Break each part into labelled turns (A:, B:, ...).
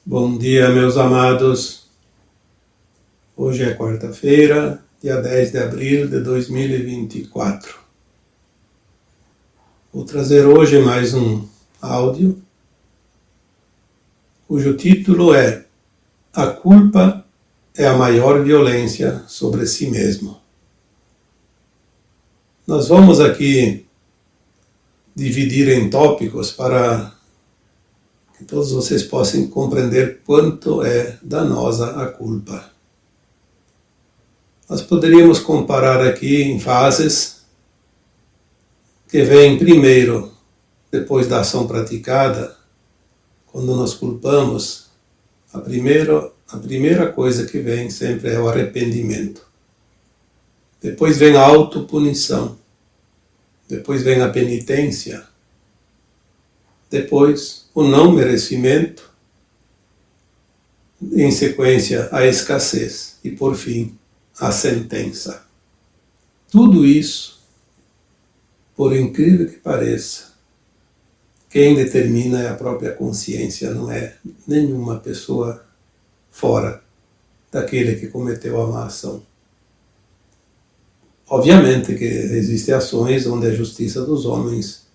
A: Bom dia, meus amados. Hoje é quarta-feira, dia 10 de abril de 2024. Vou trazer hoje mais um áudio, cujo título é A culpa é a maior violência sobre si mesmo. Nós vamos aqui dividir em tópicos para que todos vocês possam compreender quanto é danosa a culpa. Nós poderíamos comparar aqui em fases que vem primeiro, depois da ação praticada. Quando nós culpamos, a primeira coisa que vem sempre é o arrependimento. Depois vem a autopunição. Depois vem a penitência. Depois, o não merecimento, em sequência, a escassez e, por fim, a sentença. Tudo isso, por incrível que pareça, quem determina é a própria consciência, não é nenhuma pessoa fora daquele que cometeu a má ação. Obviamente que existem ações onde a justiça dos homens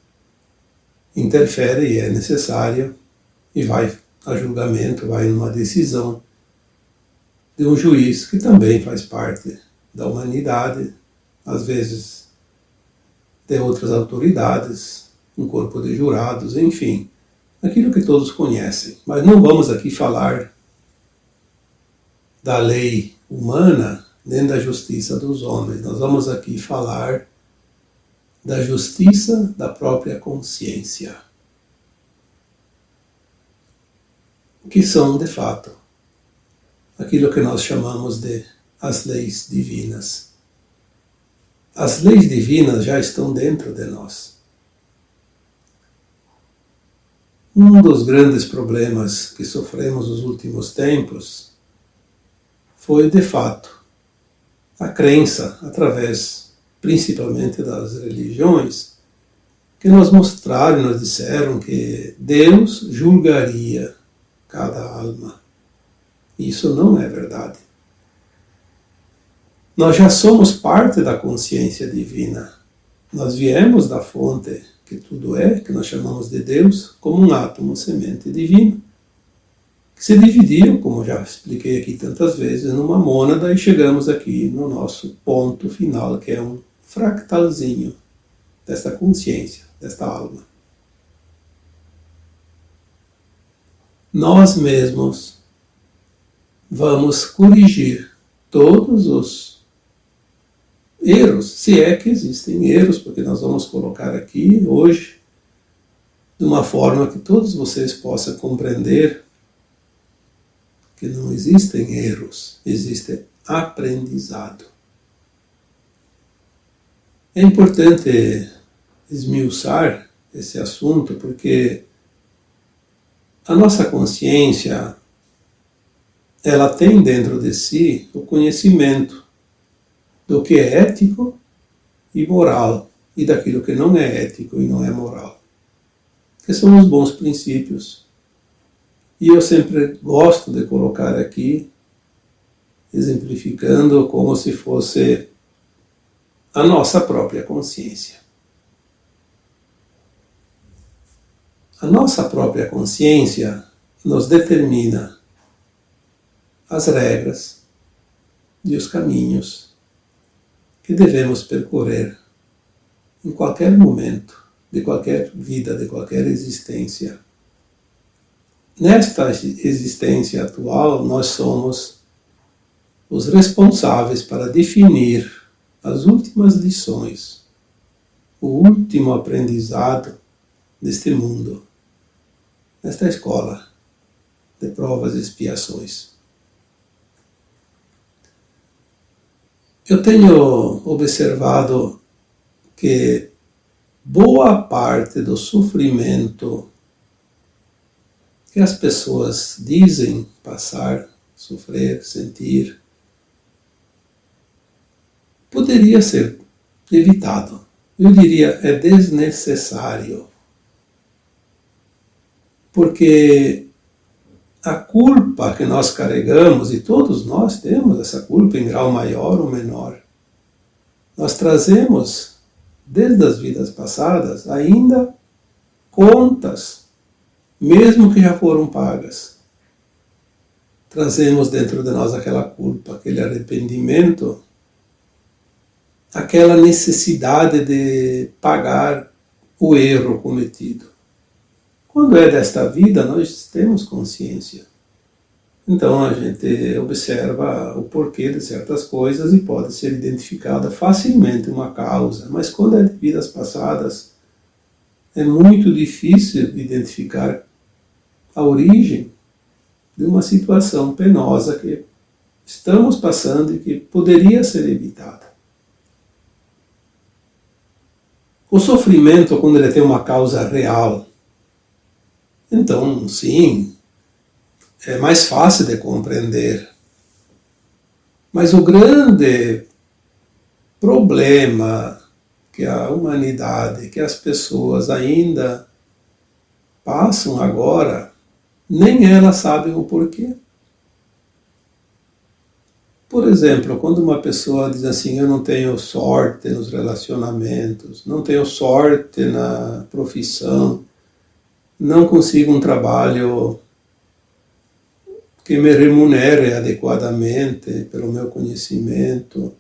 A: interfere e é necessária e vai a julgamento, vai numa decisão de um juiz que também faz parte da humanidade, às vezes de outras autoridades, um corpo de jurados, enfim, aquilo que todos conhecem. Mas não vamos aqui falar da lei humana nem da justiça dos homens. Nós vamos aqui falar da justiça da própria consciência, que são, de fato, aquilo que nós chamamos de as leis divinas. As leis divinas já estão dentro de nós. Um dos grandes problemas que sofremos nos últimos tempos foi, de fato, a crença, através principalmente das religiões, que nos mostraram, nos disseram que Deus julgaria cada alma. Isso não é verdade. Nós já somos parte da consciência divina. Nós viemos da fonte que tudo é, que nós chamamos de Deus, como um átomo semente divino, que se dividiu, como já expliquei aqui tantas vezes, numa mônada, e chegamos aqui no nosso ponto final, que é um fractalzinho desta consciência, desta alma. Nós mesmos vamos corrigir todos os erros, se é que existem erros, porque nós vamos colocar aqui hoje de uma forma que todos vocês possam compreender que não existem erros, existe aprendizado. É importante esmiuçar esse assunto porque a nossa consciência, ela tem dentro de si o conhecimento do que é ético e moral e daquilo que não é ético e não é moral, que são os bons princípios. E eu sempre gosto de colocar aqui, exemplificando como se fosse a nossa própria consciência. A nossa própria consciência nos determina as regras e os caminhos que devemos percorrer em qualquer momento, de qualquer vida, de qualquer existência. Nesta existência atual, nós somos os responsáveis para definir as últimas lições, o último aprendizado deste mundo, nesta escola de provas e expiações. Eu tenho observado que boa parte do sofrimento que as pessoas dizem passar, sofrer, sentir, poderia ser evitado. Eu diria, é desnecessário. Porque a culpa que nós carregamos, e todos nós temos essa culpa em grau maior ou menor, nós trazemos, desde as vidas passadas, ainda contas, mesmo que já foram pagas. Trazemos dentro de nós aquela culpa, aquele arrependimento, aquela necessidade de pagar o erro cometido. Quando é desta vida, nós temos consciência. Então a gente observa o porquê de certas coisas e pode ser identificada facilmente uma causa. Mas quando é de vidas passadas, é muito difícil identificar a origem de uma situação penosa que estamos passando e que poderia ser evitada. O sofrimento, quando ele tem uma causa real, então, sim, é mais fácil de compreender. Mas o grande problema que a humanidade, que as pessoas ainda passam agora, nem elas sabem o porquê. Por exemplo, quando uma pessoa diz assim, eu não tenho sorte nos relacionamentos, não tenho sorte na profissão, não consigo um trabalho que me remunere adequadamente pelo meu conhecimento,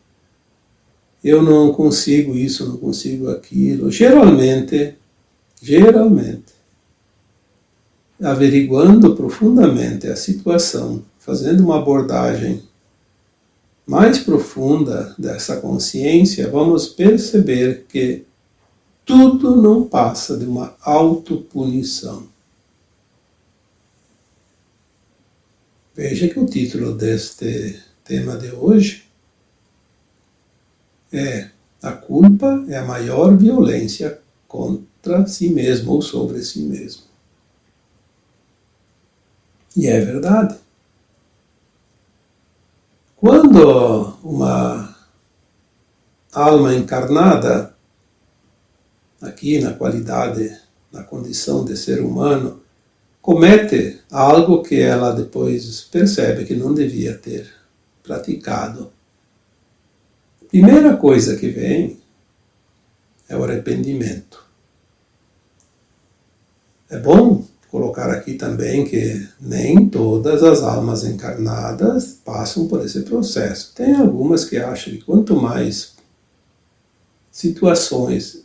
A: eu não consigo isso, não consigo aquilo. Geralmente, averiguando profundamente a situação, fazendo uma abordagem mais profunda dessa consciência, vamos perceber que tudo não passa de uma autopunição. Veja que o título deste tema de hoje é A culpa é a maior violência contra si mesmo ou sobre si mesmo. E é verdade. Quando uma alma encarnada, aqui na qualidade, na condição de ser humano, comete algo que ela depois percebe que não devia ter praticado, a primeira coisa que vem é o arrependimento. É bom colocar aqui também que nem todas as almas encarnadas passam por esse processo. Tem algumas que acham que quanto mais situações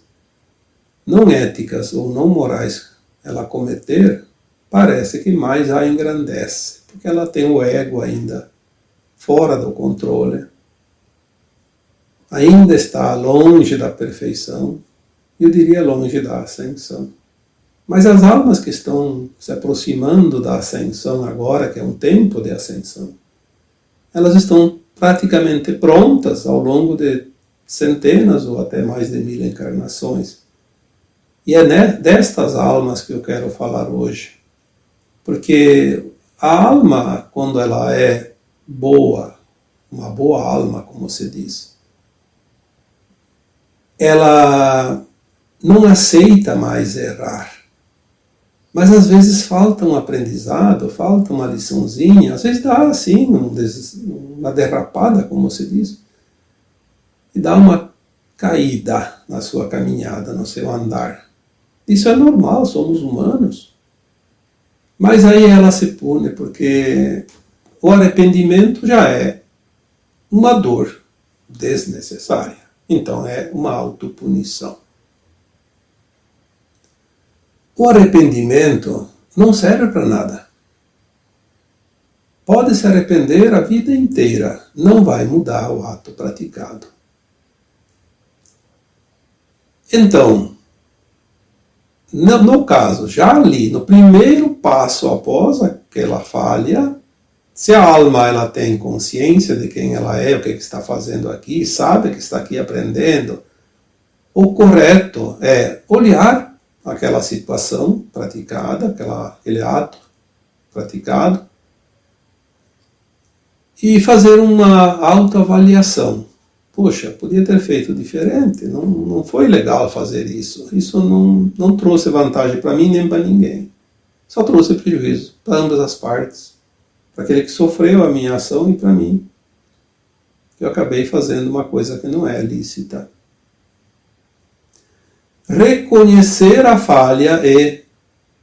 A: não éticas ou não morais ela cometer, parece que mais a engrandece, porque ela tem o ego ainda fora do controle, ainda está longe da perfeição, eu diria longe da ascensão. Mas as almas que estão se aproximando da ascensão agora, que é um tempo de ascensão, elas estão praticamente prontas ao longo de centenas ou até mais de 1000 encarnações. E é destas almas que eu quero falar hoje. Porque a alma, quando ela é boa, uma boa alma, como se diz, ela não aceita mais errar. Mas às vezes falta um aprendizado, falta uma liçãozinha, às vezes dá assim, uma derrapada, como se diz, e dá uma caída na sua caminhada, no seu andar. Isso é normal, somos humanos. Mas aí ela se pune, porque o arrependimento já é uma dor desnecessária. Então é uma autopunição. O arrependimento não serve para nada. Pode se arrepender a vida inteira, não vai mudar o ato praticado. Então, no caso, já ali, no primeiro passo após aquela falha, se a alma ela tem consciência de quem ela é, o que está fazendo aqui, sabe que está aqui aprendendo, o correto é olhar aquela situação praticada, aquele ato praticado, e fazer uma autoavaliação. Poxa, podia ter feito diferente, não foi legal fazer isso. Isso não trouxe vantagem para mim nem para ninguém. só trouxe prejuízo para ambas as partes, para aquele que sofreu a minha ação e para mim. Eu acabei fazendo uma coisa que não é lícita. Reconhecer a falha e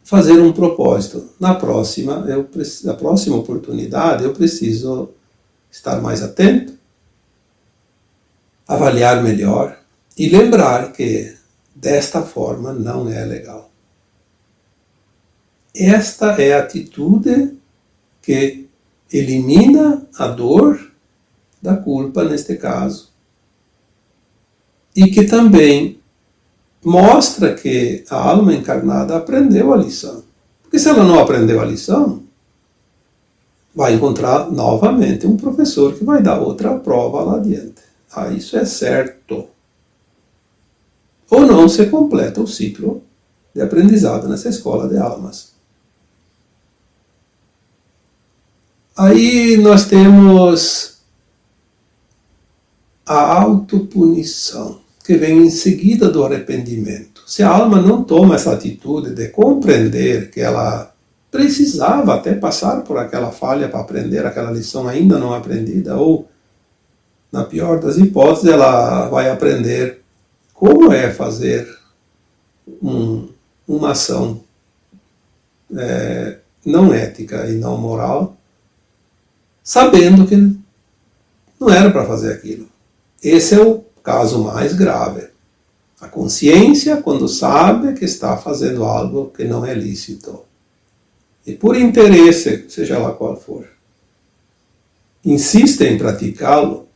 A: fazer um propósito. Na próxima oportunidade, eu preciso estar mais atento, avaliar melhor e lembrar que desta forma não é legal. Esta é a atitude que elimina a dor da culpa, neste caso, e que também mostra que a alma encarnada aprendeu a lição. Porque se ela não aprendeu a lição, vai encontrar novamente um professor que vai dar outra prova lá adiante. Isso é certo. Ou não se completa o ciclo de aprendizado nessa escola de almas. Aí nós temos a autopunição, que vem em seguida do arrependimento. Se a alma não toma essa atitude de compreender que ela precisava até passar por aquela falha para aprender aquela lição ainda não aprendida, ou, na pior das hipóteses, ela vai aprender como é fazer uma ação não ética e não moral, sabendo que não era para fazer aquilo. Esse é o caso mais grave. A consciência, quando sabe que está fazendo algo que não é lícito. E por interesse, seja lá qual for, insiste em praticá-lo,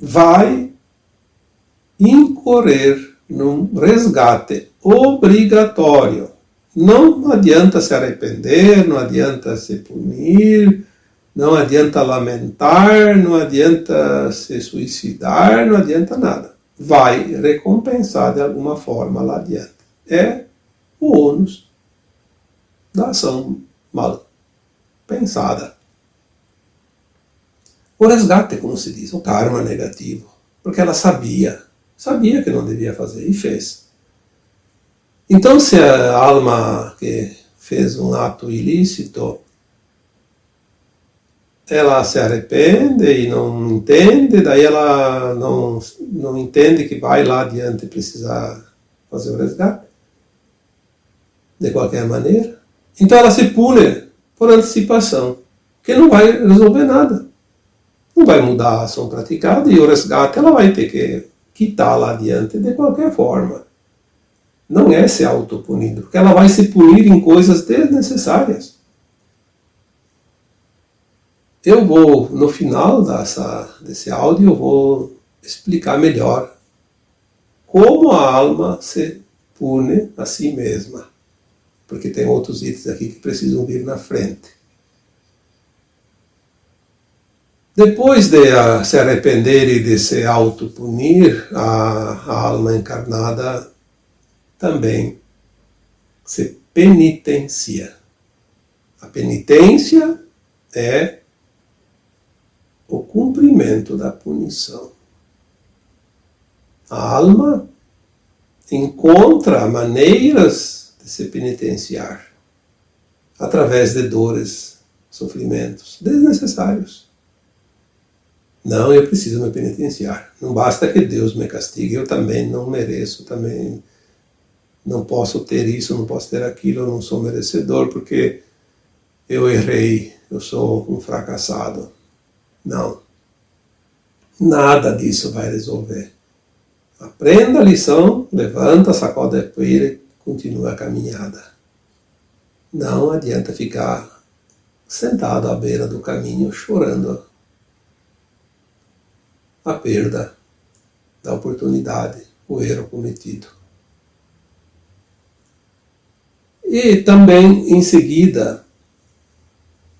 A: vai incorrer num resgate obrigatório. Não adianta se arrepender, não adianta se punir, não adianta lamentar, não adianta se suicidar, não adianta nada. Vai recompensar de alguma forma lá adiante. É o ônus da ação mal pensada. O resgate, como se diz, o karma negativo. Porque ela sabia que não devia fazer e fez. Então, se a alma que fez um ato ilícito, ela se arrepende e não entende, daí ela não entende que vai lá adiante precisar fazer o resgate, de qualquer maneira. Então ela se pune por antecipação, que não vai resolver nada. Não vai mudar a ação praticada e o resgate ela vai ter que quitar lá adiante de qualquer forma. Não é se autopunindo, porque ela vai se punir em coisas desnecessárias. Eu vou, no final desse áudio, eu vou explicar melhor como a alma se pune a si mesma. Porque tem outros itens aqui que precisam vir na frente. Depois de se arrepender e de se autopunir, a alma encarnada também se penitencia. A penitência é o cumprimento da punição. A alma encontra maneiras de se penitenciar através de dores, sofrimentos desnecessários. Não, eu preciso me penitenciar. Não basta que Deus me castigue, eu também não mereço, também não posso ter isso, não posso ter aquilo, eu não sou merecedor porque eu errei, eu sou um fracassado. Não. Nada disso vai resolver. Aprenda a lição, levanta, sacode a poeira e continua a caminhada. Não adianta ficar sentado à beira do caminho chorando a perda da oportunidade, o erro cometido. E também, em seguida,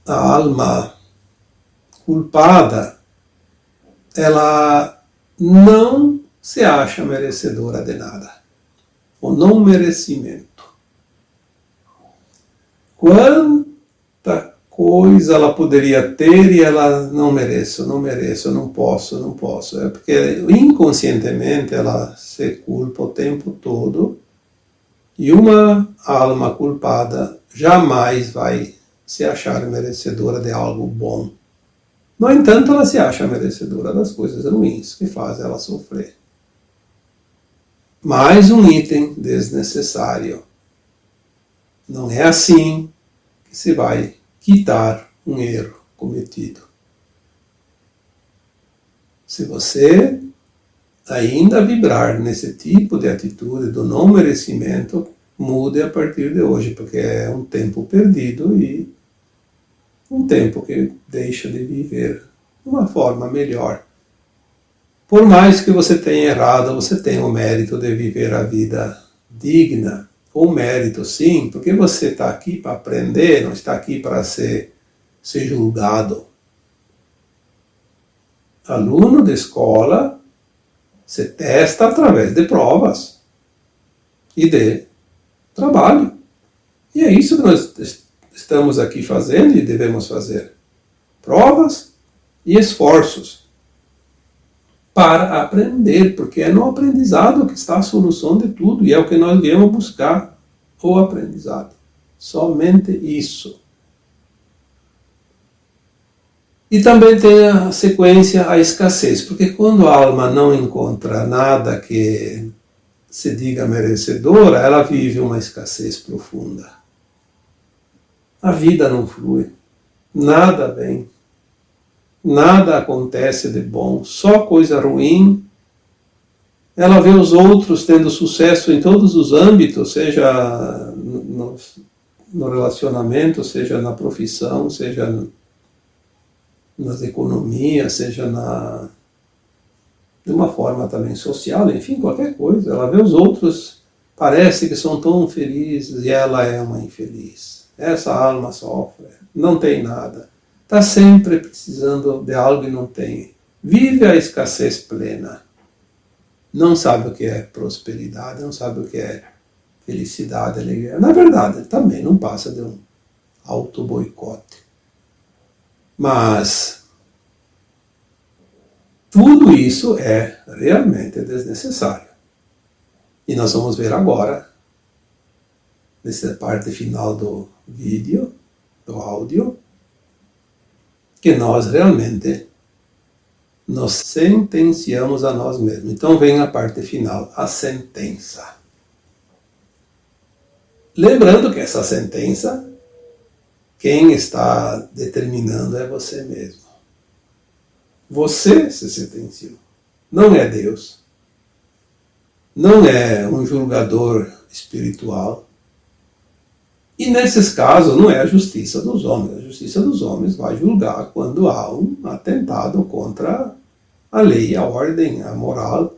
A: a alma culpada, ela não se acha merecedora de nada. O não merecimento. Quanta coisa ela poderia ter e ela não mereço, eu não posso. É porque inconscientemente ela se culpa o tempo todo e uma alma culpada jamais vai se achar merecedora de algo bom. No entanto, ela se acha merecedora das coisas ruins que fazem ela sofrer. Mais um item desnecessário. Não é assim que se vai quitar um erro cometido. Se você ainda vibrar nesse tipo de atitude do não merecimento, mude a partir de hoje, porque é um tempo perdido e um tempo que deixa de viver de uma forma melhor. Por mais que você tenha errado, você tem o mérito de viver a vida digna. O mérito, sim, porque você está aqui para aprender, não está aqui para ser julgado. Aluno de escola se testa através de provas e de trabalho. E é isso que nós estamos aqui fazendo e devemos fazer. Provas e esforços para aprender, porque é no aprendizado que está a solução de tudo e é o que nós viemos buscar, o aprendizado. Somente isso. E também tem a sequência, a escassez, porque quando a alma não encontra nada que se diga merecedora, ela vive uma escassez profunda. A vida não flui, nada vem, nada acontece de bom, só coisa ruim. Ela vê os outros tendo sucesso em todos os âmbitos, seja no relacionamento, seja na profissão, seja nas economias, seja de uma forma também social, enfim, qualquer coisa. Ela vê os outros, parece que são tão felizes e ela é uma infeliz. Essa alma sofre, não tem nada. Está sempre precisando de algo e não tem. Vive a escassez plena. Não sabe o que é prosperidade, não sabe o que é felicidade, alegria. Na verdade, também não passa de um auto-boicote. Mas tudo isso é realmente desnecessário. E nós vamos ver agora, nessa parte final do vídeo, do áudio, que nós realmente nos sentenciamos a nós mesmos. Então vem a parte final, a sentença. Lembrando que essa sentença, quem está determinando é você mesmo. Você se sentenciou. Não é Deus. Não é um julgador espiritual. E nesses casos não é a justiça dos homens. A justiça dos homens vai julgar quando há um atentado contra a lei, a ordem, a moral.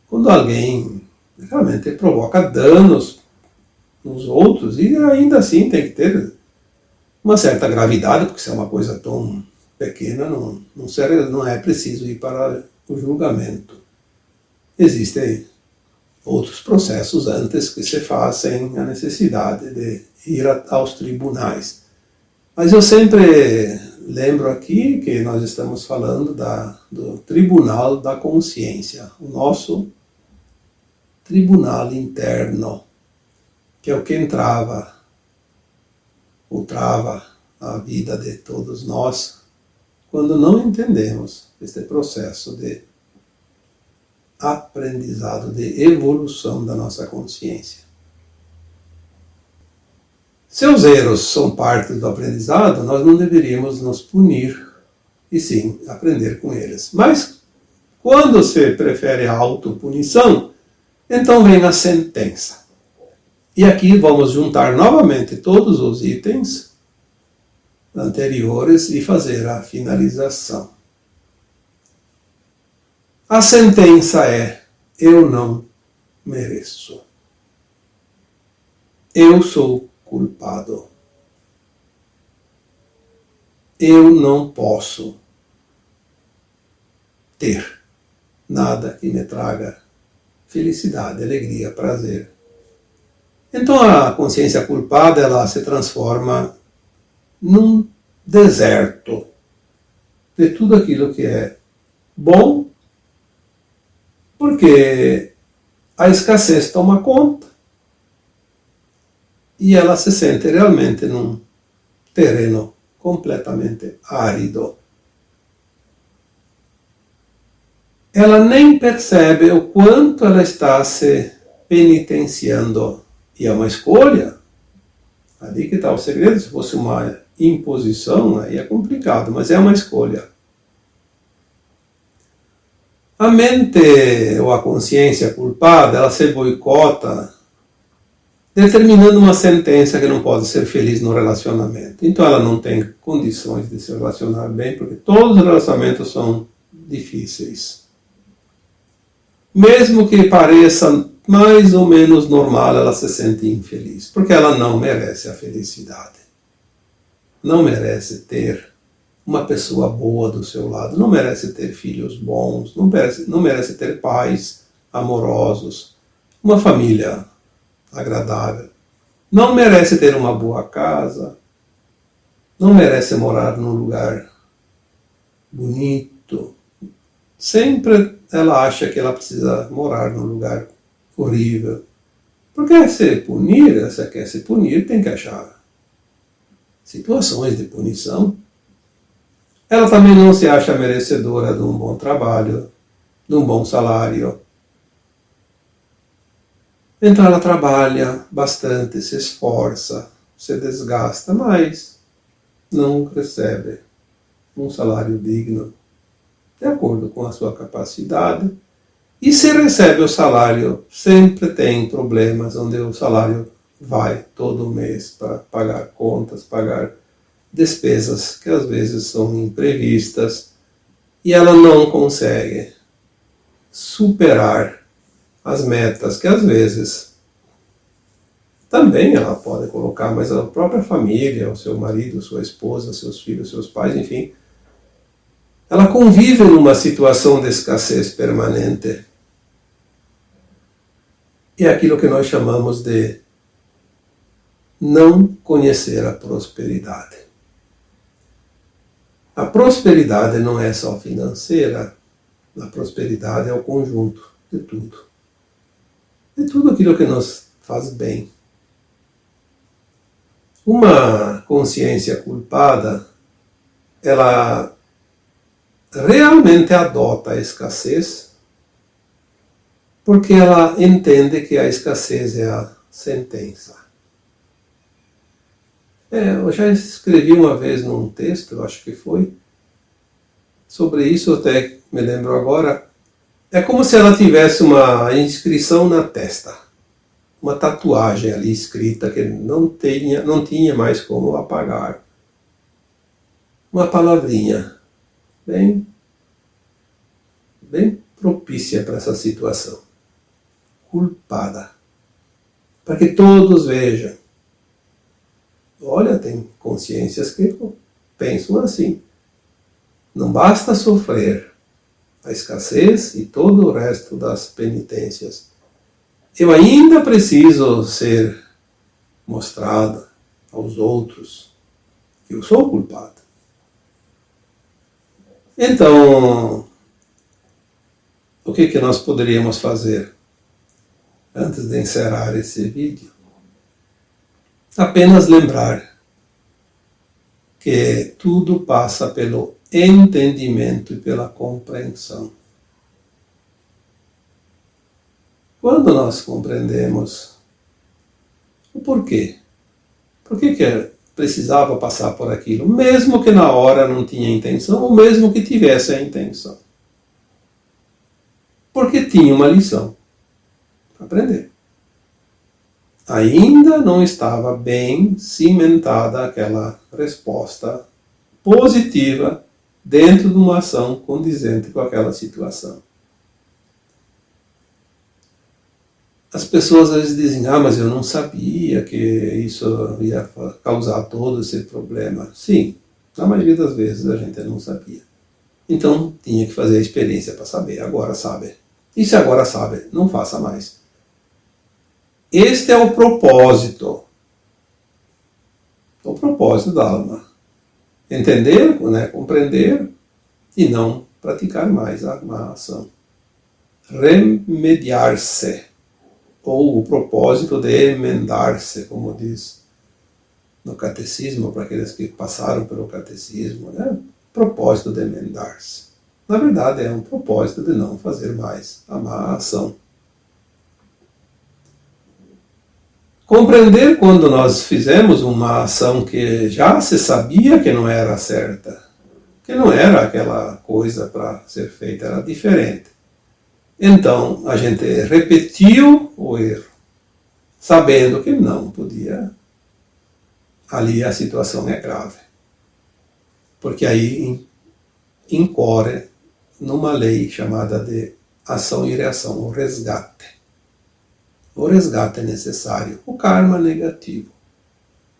A: Quando alguém realmente provoca danos nos outros, e ainda assim tem que ter uma certa gravidade, porque se é uma coisa tão pequena, não é preciso ir para o julgamento. Existem outros processos antes que se faz sem a necessidade de ir aos tribunais. Mas eu sempre lembro aqui que nós estamos falando do Tribunal da Consciência, o nosso tribunal interno, que é o que entrava ou trava a vida de todos nós quando não entendemos este processo de aprendizado, de evolução da nossa consciência. Se os erros são parte do aprendizado, nós não deveríamos nos punir, e sim aprender com eles. Mas, quando se prefere a autopunição, então vem a sentença. E aqui vamos juntar novamente todos os itens anteriores e fazer a finalização. A sentença é: eu não mereço. Eu sou culpado. Eu não posso ter nada que me traga felicidade, alegria, prazer. Então a consciência culpada, ela se transforma num deserto de tudo aquilo que é bom, porque a escassez toma conta. e ela se sente realmente num terreno completamente árido. Ela nem percebe o quanto ela está se penitenciando. E é uma escolha. Ali que está o segredo. Se fosse uma imposição, aí é complicado, mas é uma escolha. A mente ou a consciência culpada, ela se boicota, determinando uma sentença que não pode ser feliz no relacionamento. Então ela não tem condições de se relacionar bem, porque todos os relacionamentos são difíceis. Mesmo que pareça mais ou menos normal, ela se sente infeliz, porque ela não merece a felicidade. Não merece ter uma pessoa boa do seu lado, não merece ter filhos bons, não merece ter pais amorosos, uma família agradável, não merece ter uma boa casa, não merece morar num lugar bonito. Sempre ela acha que ela precisa morar num lugar horrível. Porque se punir, se quer se punir, tem que achar situações de punição. Ela também não se acha merecedora de um bom trabalho, de um bom salário. Então ela trabalha bastante, se esforça, se desgasta, mas não recebe um salário digno, de acordo com a sua capacidade. E se recebe o salário, sempre tem problemas onde o salário vai todo mês para pagar contas, pagar despesas que às vezes são imprevistas, e ela não consegue superar as metas que às vezes também ela pode colocar, mas a própria família, o seu marido, sua esposa, seus filhos, seus pais, enfim, ela convive numa situação de escassez permanente. E é aquilo que nós chamamos de não conhecer a prosperidade. A prosperidade não é só financeira, a prosperidade é o conjunto de tudo. De tudo aquilo que nos faz bem. Uma consciência culpada, ela realmente adota a escassez, porque ela entende que a escassez é a sentença. Eu já escrevi uma vez num texto, eu acho que foi, sobre isso, até me lembro agora. É como se ela tivesse uma inscrição na testa, uma tatuagem ali escrita que não tinha mais como apagar. Uma palavrinha bem propícia para essa situação. Culpada. Para que todos vejam. Olha, tem consciências que pensam assim. Não basta sofrer a escassez e todo o resto das penitências. Eu ainda preciso ser mostrado aos outros que eu sou culpado. Então, o que nós poderíamos fazer antes de encerrar esse vídeo? Apenas lembrar que tudo passa pelo entendimento e pela compreensão. Quando nós compreendemos o porquê, por que precisava passar por aquilo, mesmo que na hora não tinha intenção, ou mesmo que tivesse a intenção. Porque tinha uma lição para aprender. Ainda não estava bem cimentada aquela resposta positiva dentro de uma ação condizente com aquela situação. As pessoas às vezes dizem, mas eu não sabia que isso ia causar todo esse problema. Sim, na maioria das vezes a gente não sabia. Então tinha que fazer a experiência para saber, agora sabe. E se agora sabe, não faça mais. Este é o propósito. O propósito da alma. Entender, compreender e não praticar mais a má ação. Remediar-se. ou o propósito de emendar-se, como diz no catecismo, para aqueles que passaram pelo catecismo, né? Propósito de emendar-se. Na verdade, é um propósito de não fazer mais a má ação. Compreender quando nós fizemos uma ação que já se sabia que não era certa, que não era aquela coisa para ser feita, era diferente. Então, a gente repetiu o erro, sabendo que não podia. Ali a situação é grave. Porque aí incorre numa lei chamada de ação e reação, o resgate. O resgate é necessário, o karma negativo.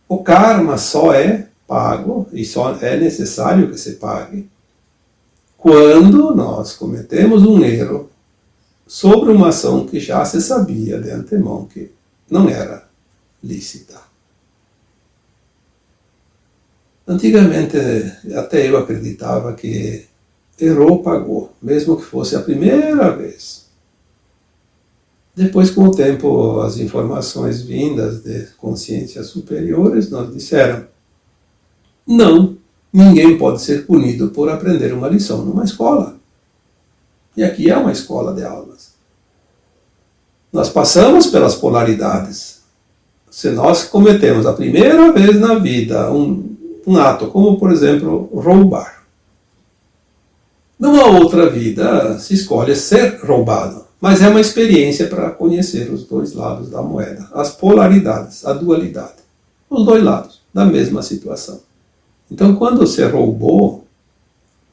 A: O karma só é pago e só é necessário que se pague quando nós cometemos um erro sobre uma ação que já se sabia de antemão que não era lícita. Antigamente, até eu acreditava que errou, pagou, mesmo que fosse a primeira vez. Depois, com o tempo, as informações vindas de consciências superiores nos disseram: não, ninguém pode ser punido por aprender uma lição numa escola. E aqui é uma escola de almas. Nós passamos pelas polaridades. Se nós cometemos a primeira vez na vida um ato, como por exemplo roubar, numa outra vida se escolhe ser roubado, mas é uma experiência para conhecer os dois lados da moeda, as polaridades, a dualidade, os dois lados da mesma situação. Então, quando você roubou,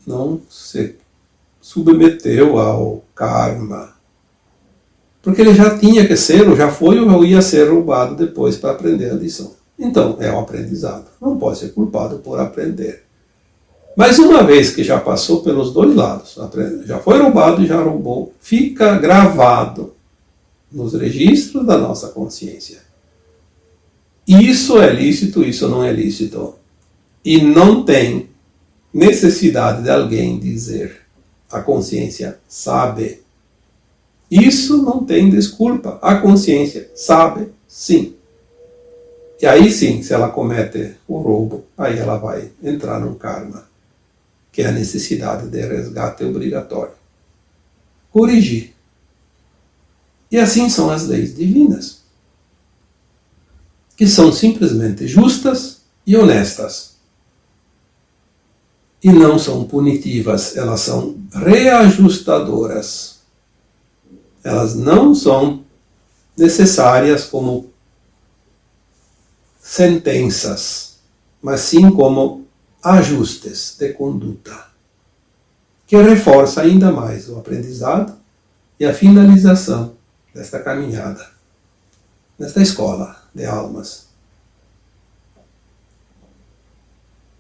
A: não se submeteu ao karma, porque ele já tinha que ser, ou já foi, ou ia ser roubado depois para aprender a lição. Então, é um aprendizado. Não pode ser culpado por aprender. Mas uma vez que já passou pelos dois lados, já foi roubado e já roubou, fica gravado nos registros da nossa consciência. Isso é lícito, isso não é lícito. E não tem necessidade de alguém dizer. A consciência sabe. Isso não tem desculpa. A consciência sabe, sim. E aí sim, se ela comete o roubo, aí ela vai entrar num karma, que é a necessidade de resgate obrigatório. Corrigir. E assim são as leis divinas, que são simplesmente justas e honestas. E não são punitivas, elas são reajustadoras. Elas não são necessárias como sentenças, mas sim como ajustes de conduta, que reforça ainda mais o aprendizado e a finalização desta caminhada, nesta escola de almas.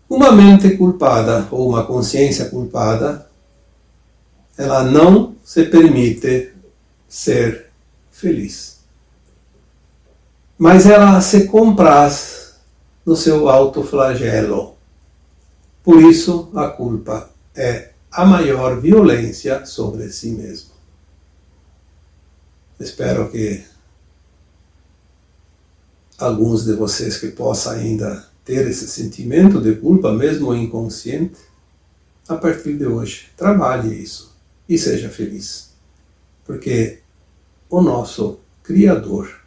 A: Uma mente culpada ou uma consciência culpada, ela não se permite ser feliz. Mas ela se compraz no seu autoflagelo. Por isso, a culpa é a maior violência sobre si mesmo. Espero que alguns de vocês que possam ainda ter esse sentimento de culpa, mesmo inconsciente, a partir de hoje, trabalhe isso e seja feliz. Porque o nosso Criador,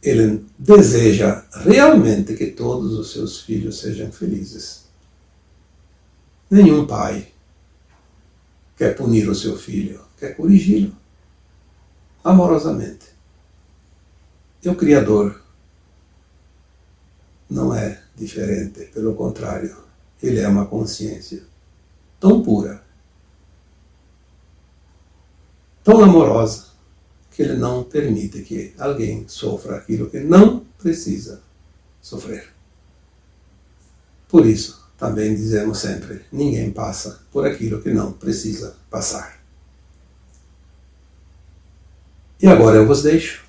A: ele deseja realmente que todos os seus filhos sejam felizes. Nenhum pai quer punir o seu filho, quer corrigi-lo amorosamente. E o Criador não é diferente, pelo contrário, ele é uma consciência tão pura, tão amorosa, que ele não permite que alguém sofra aquilo que não precisa sofrer. Por isso, também dizemos sempre, ninguém passa por aquilo que não precisa passar. E agora eu vos deixo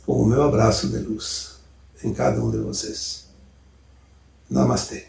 A: com o meu abraço de luz em cada um de vocês. Namastê.